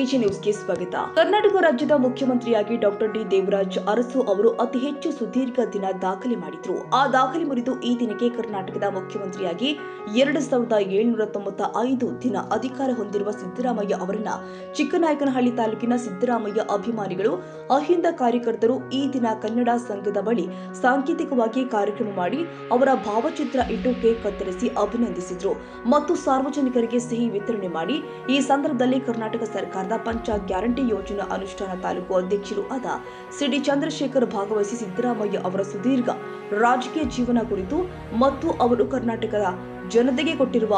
AG ನ್ಯೂಸ್ಗೆ ಸ್ವಾಗತ. ಕರ್ನಾಟಕ ರಾಜ್ಯದ ಮುಖ್ಯಮಂತ್ರಿಯಾಗಿ ಡಾಕ್ಟರ್ ಡಿ ದೇವರಾಜ್ ಅರಸು ಅವರು ಅತಿ ಹೆಚ್ಚು ಸುದೀರ್ಘ ದಿನ ದಾಖಲೆ ಮಾಡಿದ್ರು. ಆ ದಾಖಲೆ ಮುರಿದು ಈ ದಿನಕ್ಕೆ ಕರ್ನಾಟಕದ ಮುಖ್ಯಮಂತ್ರಿಯಾಗಿ 2795 ದಿನ ಅಧಿಕಾರ ಹೊಂದಿರುವ ಸಿದ್ದರಾಮಯ್ಯ ಅವರನ್ನ ಚಿಕ್ಕನಾಯಕನಹಳ್ಳಿ ತಾಲೂಕಿನ ಸಿದ್ದರಾಮಯ್ಯ ಅಭಿಮಾನಿಗಳು, ಅಹಿಂದ ಕಾರ್ಯಕರ್ತರು ಈ ದಿನ ಕನ್ನಡ ಸಂಘದ ಬಳಿ ಸಾಂಕೇತಿಕವಾಗಿ ಕಾರ್ಯಕ್ರಮ ಮಾಡಿ ಅವರ ಭಾವಚಿತ್ರ ಇಟ್ಟು ಕೇಕ್ ಕತ್ತರಿಸಿ ಅಭಿನಂದಿಸಿದ್ರು ಮತ್ತು ಸಾರ್ವಜನಿಕರಿಗೆ ಸಿಹಿ ವಿತರಣೆ ಮಾಡಿ. ಈ ಸಂದರ್ಭದಲ್ಲಿ ಕರ್ನಾಟಕ ಸರ್ಕಾರದ ಪಂಚ ಗ್ಯಾರಂಟಿ ಯೋಜನಾ ಅನುಷ್ಠಾನ ತಾಲೂಕು ಅಧ್ಯಕ್ಷರು ಆದ ಸಿಡಿ ಚಂದ್ರಶೇಖರ್ ಭಾಗವಹಿಸಿ ಸಿದ್ದರಾಮಯ್ಯ ಅವರ ಸುದೀರ್ಘ ರಾಜಕೀಯ ಜೀವನ ಕುರಿತು ಮತ್ತು ಅವರು ಕರ್ನಾಟಕದ ಜನತೆಗೆ ಕೊಟ್ಟಿರುವ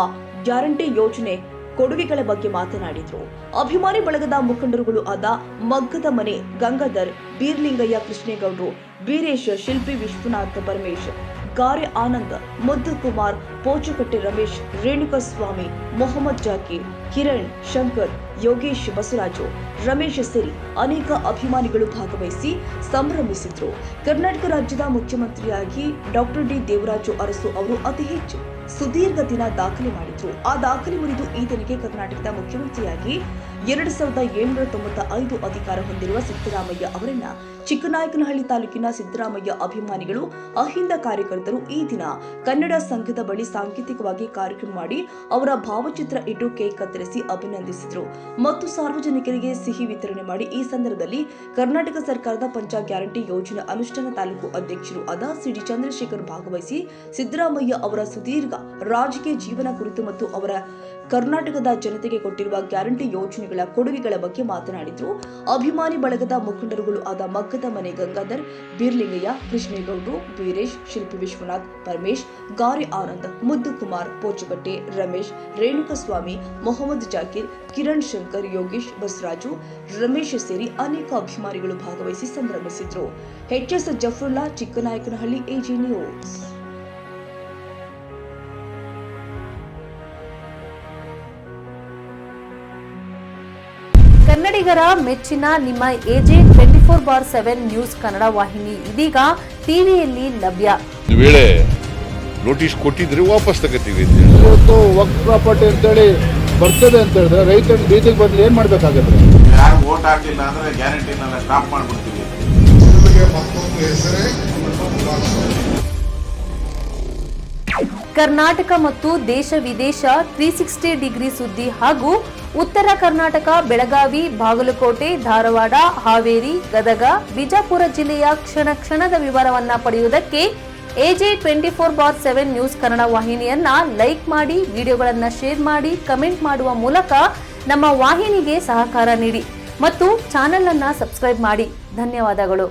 ಗ್ಯಾರಂಟಿ ಯೋಜನೆ ಕೊಡುಗೆಗಳ ಬಗ್ಗೆ ಮಾತನಾಡಿದರು. ಅಭಿಮಾನಿ ಬಳಗದ ಮುಖಂಡರುಗಳು ಆದ ಮಗ್ಗದ ಮನೆ ಗಂಗಾಧರ್, ಬೀರ್ಲಿಂಗಯ್ಯ ಕೃಷ್ಣೇಗೌಡರು, ಬೀರೇಶ್, ಶಿಲ್ಪಿ ವಿಶ್ವನಾಥ್, ಪರಮೇಶ್, ಗಾರೆ ಆನಂದ್, ಮುದ್ದು ಕುಮಾರ್, ಪೋಚಕಟ್ಟೆ ರಮೇಶ್, ರೇಣುಕಸ್ವಾಮಿ, ಮೊಹಮ್ಮದ್ ಜಾಕೀರ್, ಕಿರಣ್, ಶಂಕರ್, ಯೋಗೇಶ್, ಬಸವರಾಜು, ರಮೇಶ್ ಸೇರಿ ಅನೇಕ ಅಭಿಮಾನಿಗಳು ಭಾಗವಹಿಸಿ ಸಂಭ್ರಮಿಸಿದ್ರು. ಕರ್ನಾಟಕ ರಾಜ್ಯದ ಮುಖ್ಯಮಂತ್ರಿಯಾಗಿ ಡಾಕ್ಟರ್ ಡಿ ದೇವರಾಜು ಅರಸು ಅವರು ಅತಿ ಹೆಚ್ಚು ಸುದೀರ್ಘ ದಿನ ದಾಖಲೆ ಮಾಡಿದ್ರು. ಆ ದಾಖಲೆ ಮುರಿದು ಈ ದಿನಕ್ಕೆ ಕರ್ನಾಟಕದ ಮುಖ್ಯಮಂತ್ರಿಯಾಗಿ 2795 ಅಧಿಕಾರ ಹೊಂದಿರುವ ಸಿದ್ದರಾಮಯ್ಯ ಅವರನ್ನ ಚಿಕ್ಕನಾಯಕನಹಳ್ಳಿ ತಾಲೂಕಿನ ಸಿದ್ದರಾಮಯ್ಯ ಅಭಿಮಾನಿಗಳು, ಅಹಿಂದ ಕಾರ್ಯಕರ್ತರು ಈ ದಿನ ಕನ್ನಡ ಸಂಘದ ಬಳಿ ಸಾಂಕೇತಿಕವಾಗಿ ಕಾರ್ಯಕ್ರಮ ಮಾಡಿ ಅವರ ಭಾವಚಿತ್ರ ಇಟ್ಟು ಕೇಕ್ ಕತ್ತರಿಸಿ ಅಭಿನಂದಿಸಿದ್ರು ಮತ್ತು ಸಾರ್ವಜನಿಕರಿಗೆ ಸಿಹಿ ವಿತರಣೆ ಮಾಡಿ. ಈ ಸಂದರ್ಭದಲ್ಲಿ ಕರ್ನಾಟಕ ಸರ್ಕಾರದ ಪಂಚ ಗ್ಯಾರಂಟಿ ಯೋಜನಾ ಅನುಷ್ಠಾನ ತಾಲೂಕು ಅಧ್ಯಕ್ಷರು ಆದ ಸಿಡಿ ಚಂದ್ರಶೇಖರ್ ಭಾಗವಹಿಸಿ ಸಿದ್ದರಾಮಯ್ಯ ಅವರ ಸುದೀರ್ಘ ರಾಜಕೀಯ ಜೀವನ ಕುರಿತು ಮತ್ತು ಅವರ ಕರ್ನಾಟಕದ ಜನತೆಗೆ ಕೊಟ್ಟಿರುವ ಗ್ಯಾರಂಟಿ ಯೋಜನೆಗಳ ಕೊಡುಗೆಗಳ ಬಗ್ಗೆ ಮಾತನಾಡಿದ್ರು. ಅಭಿಮಾನಿ ಬಳಗದ ಮುಖಂಡರುಗಳು ಆದ ಮಗ್ಗದ ಮನೆ ಗಂಗಾಧರ್, ಬೀರ್ಲಿಂಗಯ್ಯ, ಕೃಷ್ಣೇಗೌಡರು, ಬೀರೇಶ್, ಶಿಲ್ಪಿ ವಿಶ್ವನಾಥ್, ಪರಮೇಶ್, ಗಾರೆ ಆನಂದ್, ಮುದ್ದು ಕುಮಾರ್, ಪೋಚಕಟ್ಟೆ ರಮೇಶ್, ರೇಣುಕಸ್ವಾಮಿ, ಮೊಹಮ್ಮದ್ ಜಾಕೀರ್, ಕಿರಣ್, ಶಂಕರ್, ಯೋಗೇಶ್, ಬಸವರಾಜು, ರಮೇಶ್ ಸೇರಿ ಅನೇಕ ಅಭಿಮಾನಿಗಳು ಭಾಗವಹಿಸಿ ಸಂಭ್ರಮಿಸಿದ್ರು. H S. Zafarulla, Chikkanayakanahalli, AG news. ಕನ್ನಡಿಗರ ಮೆಚ್ಚಿನ ನಿಮ್ಮ ಎಜೆ 24/7 ನ್ಯೂಸ್ ಕನ್ನಡ ವಾಹಿನಿ ಇದೀಗ ಟಿವಿಯಲ್ಲಿ ಲಭ್ಯ. ವೇಳೆ ನೋಟಿಸ್ ಕೊಟ್ಟಿದ್ರೆ ವಾಪಸ್ ತಗೋತೀವಿ. ಇವತ್ತು ವಕ್ಫ್ ಪ್ರಾಪರ್ಟಿ ಅಂತೇಳಿ ಬರ್ತದೆ ಅಂತ ಹೇಳಿದ್ರೆ ರೈತರ ಬೀದಿಗೆ ಬದಲು ಏನ್ ಮಾಡ್ಬೇಕಾಗತ್ತೆ? ಯಾರು ವೋಟ್ ಹಾಕಲಿಲ್ಲ ಅಂದ್ರೆ ಗ್ಯಾರಂಟಿನೆಲ್ಲ ಸ್ಟಾಪ್ ಮಾಡ್ಬಿಡ್ತೀವಿ. ಕರ್ನಾಟಕ ಮತ್ತು ದೇಶ ವಿದೇಶ 360 ಡಿಗ್ರಿ ಸುದ್ದಿ ಹಾಗೂ ಉತ್ತರ ಕರ್ನಾಟಕ, ಬೆಳಗಾವಿ, ಬಾಗಲಕೋಟೆ, ಧಾರವಾಡ, ಹಾವೇರಿ, ಗದಗ, ಬಿಜಾಪುರ ಜಿಲ್ಲೆಯ ಕ್ಷಣ ಕ್ಷಣದ ವಿವರವನ್ನ ಪಡೆಯುವುದಕ್ಕೆ ಎಜೆ 24/7 ನ್ಯೂಸ್ ಕನ್ನಡ ವಾಹಿನಿಯನ್ನ ಲೈಕ್ ಮಾಡಿ, ವಿಡಿಯೋಗಳನ್ನ ಶೇರ್ ಮಾಡಿ, ಕಮೆಂಟ್ ಮಾಡುವ ಮೂಲಕ ನಮ್ಮ ವಾಹಿನಿಗೆ ಸಹಕಾರ ನೀಡಿ ಮತ್ತು ಚಾನೆಲ್ ಅನ್ನ ಸಬ್ಸ್ಕ್ರೈಬ್ ಮಾಡಿ. ಧನ್ಯವಾದಗಳು.